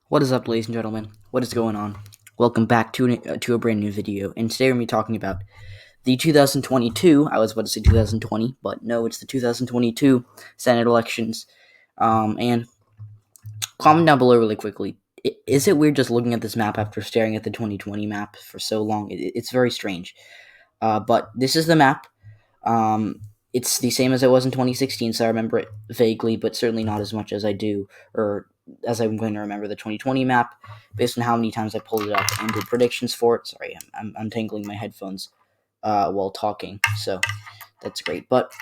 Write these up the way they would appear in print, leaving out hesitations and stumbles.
What is up, ladies and gentlemen? What is going on? Welcome back to a brand new video. And today we're going to be talking about the 2022. I was about to say 2020, but no, it's the 2022 Senate elections. And comment down below really quickly. Is it weird just looking at this map after staring at the 2020 map for so long? It's very strange. But this is the map. It's the same as it was in 2016, so I remember it vaguely, but certainly not as much as I do, or as I'm going to remember the 2020 map, based on how many times I pulled it up and did predictions for it. Sorry, I'm untangling my headphones while talking, so that's great. But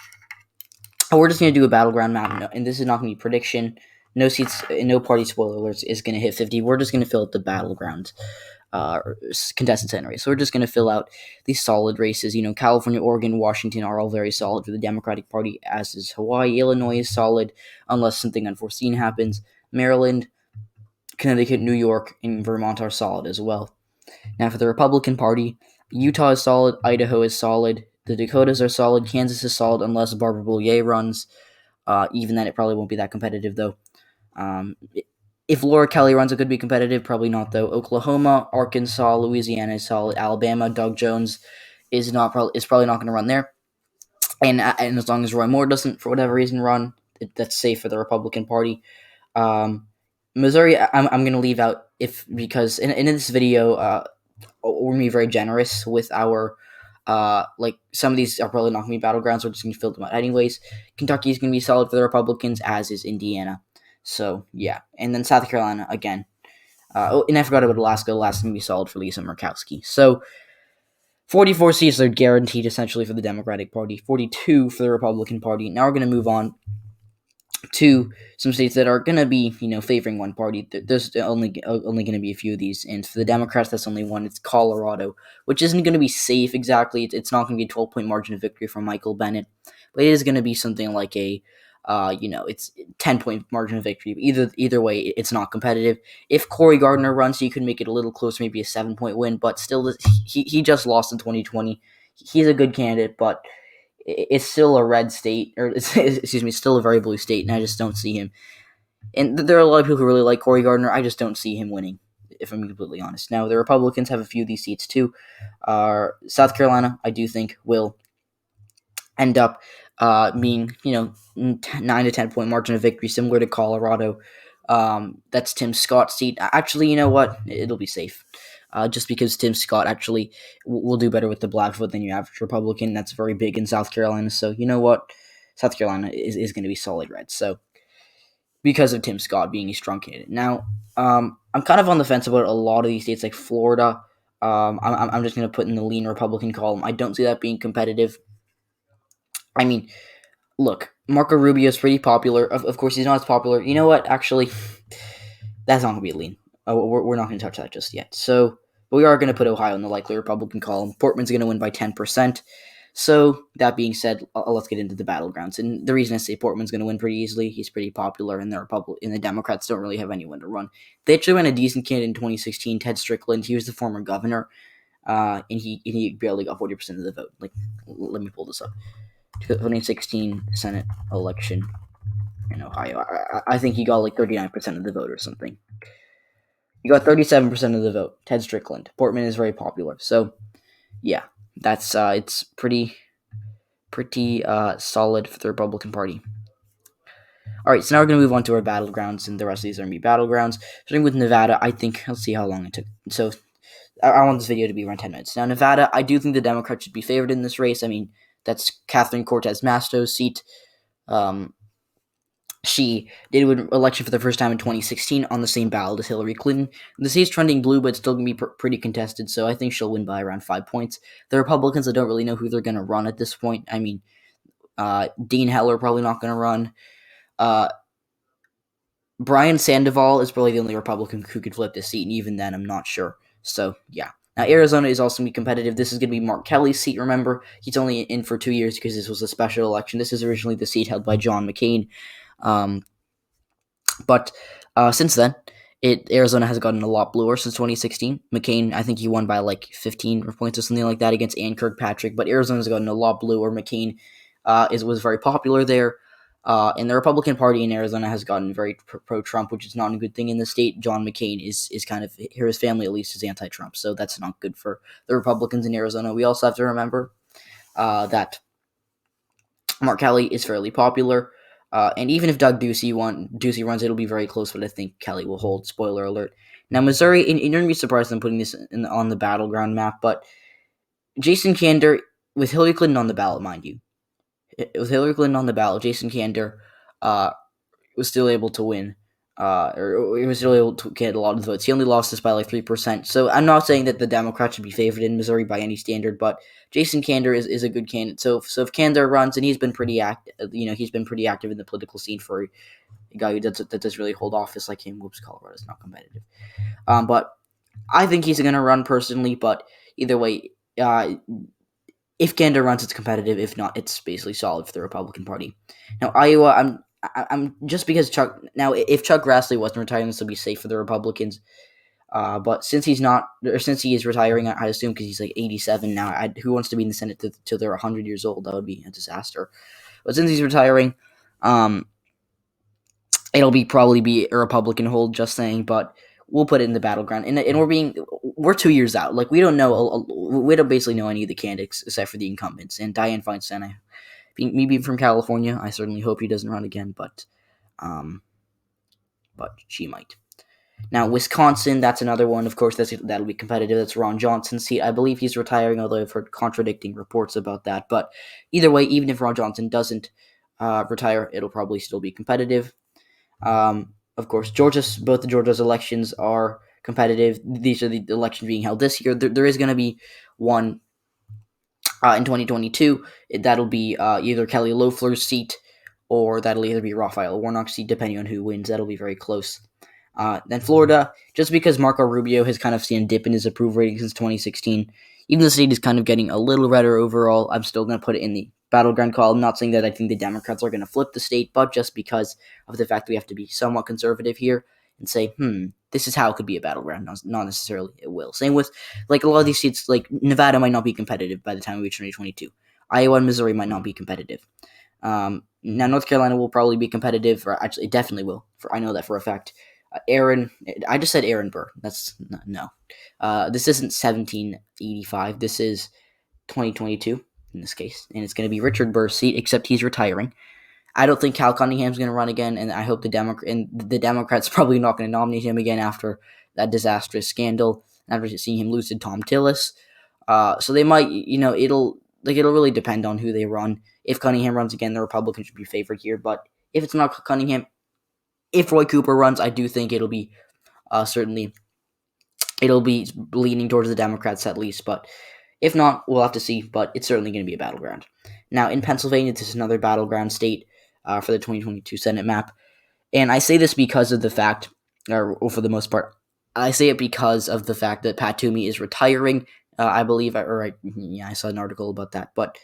we're just going to do a battleground map, and this is not going to be prediction. No seats, no party spoiler alerts is going to hit 50. We're just going to fill out the battlegrounds. Contested Senate race. So we're just going to fill out these solid races. California, Oregon, Washington are all very solid for the Democratic Party, as is Hawaii. Illinois is solid, unless something unforeseen happens. Maryland, Connecticut, New York, and Vermont are solid as well. Now for the Republican Party, Utah is solid, Idaho is solid, the Dakotas are solid, Kansas is solid, unless Barbara Bollier runs. Even then, it probably won't be that competitive, though. If Laura Kelly runs, it could be competitive. Probably not, though. Oklahoma, Arkansas, Louisiana is solid. Alabama, Doug Jones is probably not going to run there. And as long as Roy Moore doesn't, for whatever reason, run, that's safe for the Republican Party. Missouri, I'm going to leave out because in this video, we're going to be very generous with our some of these are probably not going to be battlegrounds. We're just going to fill them out anyways. Kentucky is going to be solid for the Republicans, as is Indiana. So, yeah. And then South Carolina, again. And I forgot about Alaska. Alaska can be solid for Lisa Murkowski. So, 44 seats are guaranteed, essentially, for the Democratic Party. 42 for the Republican Party. Now we're going to move on to some states that are going to be, favoring one party. There's only going to be a few of these. And for the Democrats, that's only one. It's Colorado, which isn't going to be safe exactly. It's not going to be a 12-point margin of victory for Michael Bennet. But it is going to be something like a it's 10-point margin of victory. Either way, it's not competitive. If Cory Gardner runs, he could make it a little closer, maybe a 7-point win. But still, he just lost in 2020. He's a good candidate, but it's still a red state, or excuse me, still a very blue state, and I just don't see him. And there are a lot of people who really like Cory Gardner. I just don't see him winning, if I'm completely honest. Now, the Republicans have a few of these seats too. South Carolina, I do think, will end up being 9 to 10 point margin of victory, similar to Colorado. That's Tim Scott's seat. Actually, you know what? It'll be safe. Just because Tim Scott actually will do better with the black vote than your average Republican. That's very big in South Carolina. So you know what? South Carolina is going to be solid red. So because of Tim Scott being a strong candidate. Now, I'm kind of on the fence about a lot of these states, like Florida. I'm just going to put in the lean Republican column. I don't see that being competitive. I mean, look, Marco Rubio is pretty popular. Of course, he's not as popular. You know what? Actually, that's not going to be a lean. We're not going to touch that just yet. So, but we are going to put Ohio in the likely Republican column. Portman's going to win by 10%. So, that being said, let's get into the battlegrounds. And the reason I say Portman's going to win pretty easily, he's pretty popular, and the Democrats don't really have anyone to run. They actually ran a decent candidate in 2016, Ted Strickland. He was the former governor, and he barely got 40% of the vote. Let me pull this up. 2016 Senate election in Ohio. I think he got 39% of the vote or something. He got 37% of the vote. Ted Strickland. Portman is very popular. So, yeah, that's it's pretty solid for the Republican Party. All right, so now we're going to move on to our battlegrounds, and the rest of these are going to be battlegrounds. Starting with Nevada, I think, let's see how long it took. So, I want this video to be around 10 minutes. Now, Nevada, I do think the Democrats should be favored in this race. I mean, that's Catherine Cortez Masto's seat. She did win election for the first time in 2016 on the same ballot as Hillary Clinton. The state's trending blue, but it's still going to be pretty contested, so I think she'll win by around 5 points. The Republicans, I don't really know who they're going to run at this point. I mean, Dean Heller probably not going to run. Brian Sandoval is probably the only Republican who could flip this seat, and even then, I'm not sure. So, yeah. Now, Arizona is also going to be competitive. This is going to be Mark Kelly's seat, remember? He's only in for 2 years because this was a special election. This is originally the seat held by John McCain. But since then, Arizona has gotten a lot bluer since 2016. McCain, I think he won by 15 points or something like that against Ann Kirkpatrick. But Arizona's gotten a lot bluer. McCain was very popular there. And the Republican Party in Arizona has gotten very pro-Trump, which is not a good thing in the state. John McCain is kind of, here his family at least is anti-Trump, so that's not good for the Republicans in Arizona. We also have to remember that Mark Kelly is fairly popular, and even if Doug Ducey runs, it'll be very close, but I think Kelly will hold. Spoiler alert. Now Missouri, and you're gonna be surprised I'm putting this on the battleground map, but Jason Kander, with Hillary Clinton on the ballot, mind you, with Hillary Clinton on the ballot, Jason Kander was still able to win, or he was still able to get a lot of votes. He only lost this by like 3%. So I'm not saying that the Democrats should be favored in Missouri by any standard, but Jason Kander is a good candidate. So if Kander runs, and he's been pretty active, he's been pretty active in the political scene for a guy who does really hold office like him. Whoops, Colorado's not competitive. But I think he's going to run personally. But either way, if Kander runs, it's competitive. If not, it's basically solid for the Republican Party. Now Iowa, I'm just because Chuck. Now, if Chuck Grassley wasn't retiring, this would be safe for the Republicans. But since he is retiring, I assume because he's like 87 now. Who wants to be in the Senate till they're 100 years old? That would be a disaster. But since he's retiring, it'll probably be a Republican hold. Just saying, but we'll put it in the battleground. And we're 2 years out. Like we don't basically know any of the candidates except for the incumbents. And Dianne Feinstein, me being from California, I certainly hope he doesn't run again, but she might. Now, Wisconsin, that's another one, of course, that'll be competitive. That's Ron Johnson's seat. I believe he's retiring, although I've heard contradicting reports about that. But either way, even if Ron Johnson doesn't retire, it'll probably still be competitive. Of course, both the Georgia's elections are competitive. These are the elections being held this year. There is going to be one in 2022. That'll be either Kelly Loeffler's seat or that'll either be Raphael Warnock's seat, depending on who wins. That'll be very close. Then Florida, just because Marco Rubio has kind of seen a dip in his approval rating since 2016, even the state is kind of getting a little redder overall, I'm still going to put it in the battleground call. I'm not saying that I think the Democrats are going to flip the state, but just because of the fact that we have to be somewhat conservative here and say, this is how it could be a battleground. Not necessarily it will. Same with, like, a lot of these seats, like Nevada might not be competitive by the time we reach 2022. Iowa and Missouri might not be competitive. Now, North Carolina will probably be competitive, or actually, it definitely will. I know that for a fact. I just said Aaron Burr. That's no. This isn't 1785. This is 2022 in this case, and it's going to be Richard Burr's seat, except he's retiring. I don't think Cal Cunningham's going to run again, and I hope the Democrats probably not going to nominate him again after that disastrous scandal, after seeing him lose to Tom Tillis. So they might, it'll really depend on who they run. If Cunningham runs again, the Republicans should be favored here, but if it's not Cunningham, if Roy Cooper runs, I do think it'll be leaning towards the Democrats at least, but if not, we'll have to see, but it's certainly going to be a battleground. Now, in Pennsylvania, this is another battleground state for the 2022 Senate map, and I say this because of the fact, or for the most part, I say it because of the fact that Pat Toomey is retiring, I believe, I saw an article about that, but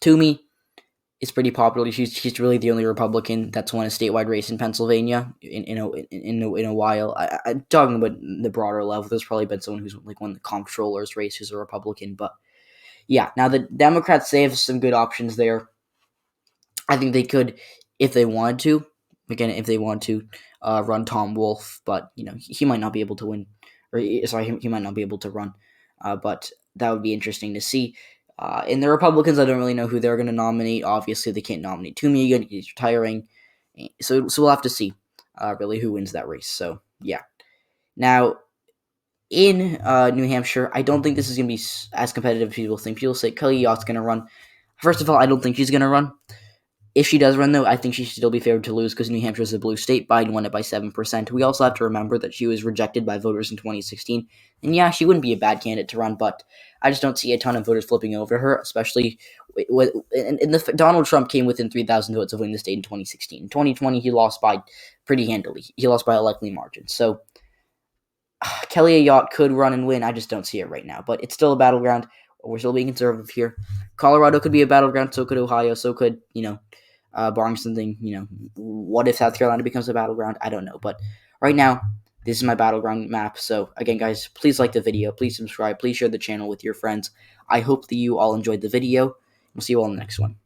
Toomey is pretty popular. She's really the only Republican that's won a statewide race in Pennsylvania in a while. I'm talking about the broader level. There's probably been someone who's like won the comptroller's race who's a Republican, but yeah. Now the Democrats, they have some good options there. I think they could, if they wanted to. Again, if they want to run Tom Wolf, but he might not be able to win. He might not be able to run. But that would be interesting to see. And the Republicans, I don't really know who they're going to nominate. Obviously, they can't nominate Toomey again. He's retiring. So we'll have to see really who wins that race. So, yeah. Now, in New Hampshire, I don't think this is going to be as competitive as people think. People say Kelly Yacht's going to run. First of all, I don't think she's going to run. If she does run, though, I think she should still be favored to lose because New Hampshire is a blue state. Biden won it by 7%. We also have to remember that she was rejected by voters in 2016. And yeah, she wouldn't be a bad candidate to run, but I just don't see a ton of voters flipping over her, especially Donald Trump came within 3,000 votes of winning the state in 2016. In 2020, he lost by pretty handily. He lost by a likely margin. So Kelly Ayotte could run and win. I just don't see it right now. But it's still a battleground. We're still being conservative here. Colorado could be a battleground. So could Ohio. So could, barring something, what if South Carolina becomes a battleground? I don't know. But right now, this is my battleground map. So again, guys, please like the video. Please subscribe. Please share the channel with your friends. I hope that you all enjoyed the video. We'll see you all in the next one.